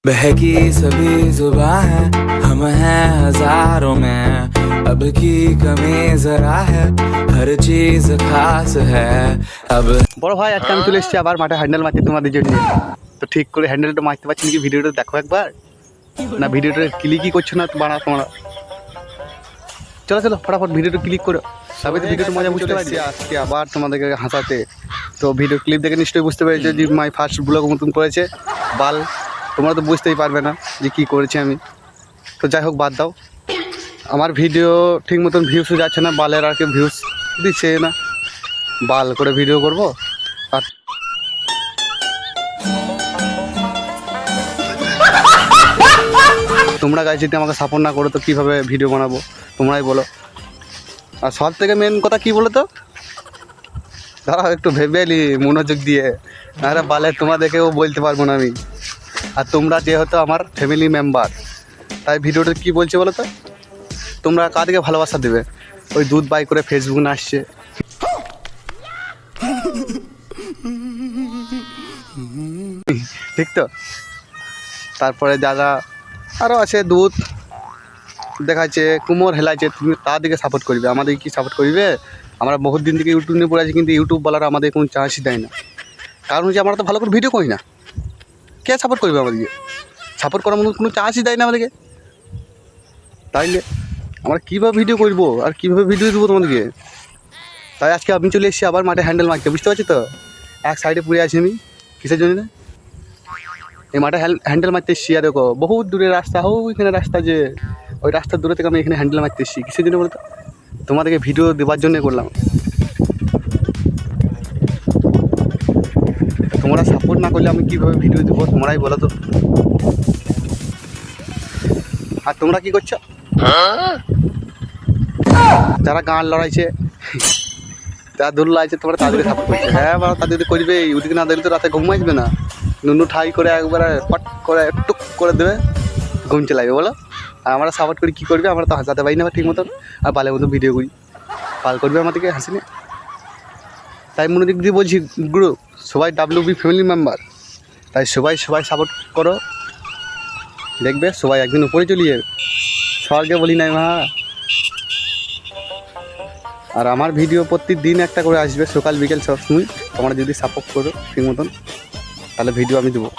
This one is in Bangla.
बहकी सभी जुबां है हम हैं हजारों में अब की कमी जरा है हर चीज खास है अब বড় ভাই আজকে আমি চলে এসেছি আবার মাঠে হ্যান্ডেল মারতে তোমাদের জন্য। তো ঠিক করে হ্যান্ডেলটা মারতে পারছি নাকি ভিডিওটা দেখো একবার, না ভিডিওটা ক্লিকই করছো না তোমরা। চলো চলো ফটাফট ভিডিওটা ক্লিক করো, তবে তো ভিডিওটা মজা বুঝতে পারছি। আজকে আবার তোমাদেরকে হাসাতে, তো ভিডিও ক্লিপ দেখে নিশ্চয়ই বুঝতে পেরেছো যে মাই ফার্স্ট ব্লগ মতন করেছে বাল। তোমরা তো বুঝতেই পারবে না যে কী করেছি আমি। তো যাই হোক বাদ দাও, আমার ভিডিও ঠিক মতন ভিউসও যাচ্ছে না, বালের আর কি ভিউস দিচ্ছে না। বাল করে ভিডিও করব আর তোমরা গাইজ যদি আমাকে সাপোর্ট না করো তো কীভাবে ভিডিও বানাবো তোমরাই বলো। আর সব থেকে মেন কথা কী বলো তো, দাঁড়াও একটু ভেবে এলি মনোযোগ দিয়ে, আরে বালে তোমাদেরকেও বলতে পারবো না আমি। আর তোমরা যেহেতু আমার ফ্যামিলি মেম্বার, তাই ভিডিওটা কী বলছে বলো তো, তোমরা কাদেরকে ভালোবাসা দেবে। ওই দুধ বাই করে ফেসবুক না আসছে, ঠিক তো। তারপরে যারা আরও আছে দুধ দেখাচ্ছে, কুমোর হেলাচ্ছে, তুমি তাদেরকে সাপোর্ট করবে, আমাদের কি সাপোর্ট করবে। আমরা বহুত দিন থেকে ইউটিউব নিয়ে পড়ে আছি, কিন্তু ইউটিউব বলার আমাদের কোনো চান্সই দেয় না। কারণ হচ্ছে আমরা তো ভালো করে ভিডিও করি না, কে সাপোর্ট করবে আমাদেরকে। সাপোর্ট করার মতো কোনো চান্সই দেয় না আমাদেরকে। তাইলে আমরা কীভাবে ভিডিও করবো আর কীভাবে ভিডিও দেবো তোমাদেরকে। তাই আজকে আমি চলে এসেছি আবার মাঠে হ্যান্ডেল মারতে, বুঝতে পারছি তো। এক সাইডে পড়ে আছি আমি, কিসের জন্য না, এই মাঠে হ্যান্ডেল মারতে এসেছি। আর দেখো বহুত দূরের রাস্তা, ওইখানে রাস্তা, যে ওই রাস্তার দূরে থেকে আমি এখানে হ্যান্ডেল মারতে এসেছি। কিসের জন্য বলতো, তোমাদেরকে ভিডিও দেওয়ার জন্য করলাম। তোমরা সাপোর্ট না করলে আমি কীভাবে ভিডিও দেবো তোমরাই বলো তো। আর তোমরা কী করছো, যারা গান লড়াইছে, যারা দূর লাগছে, তোমরা তাদেরকে সাপোর্ট করছো। হ্যাঁ বাবা, তাদের করবে, ওদিকে না দিলে তো রাতে ঘুম আসবে না। নুনু ঠাই করে একবারে পট করে টুক করে দেবে, ঘুম চলে আসবে বলো। আর আমরা সাপোর্ট করি কী করবে, আমরা তো হাসাতে পারি না ঠিক মতন, আর বালের মতো ভিডিও করি, পাল করবে আমাদেরকে হাসি না। তাই মনোযোগ দিয়ে বলছি গুরু, সবাই WB ফ্যামিলি মেম্বার, তাই সবাই সাপোর্ট করো, দেখবে সবাই একদিন উপরে চলে যাবে, স্বর্গে বলি নাই মা। আর আমার ভিডিও প্রত্যেকদিন একটা করে আসবে, সকাল বিকেল সব সময়। তোমরা যদি সাপোর্ট করো ঠিক মতন, তাহলে ভিডিও আমি দেবো।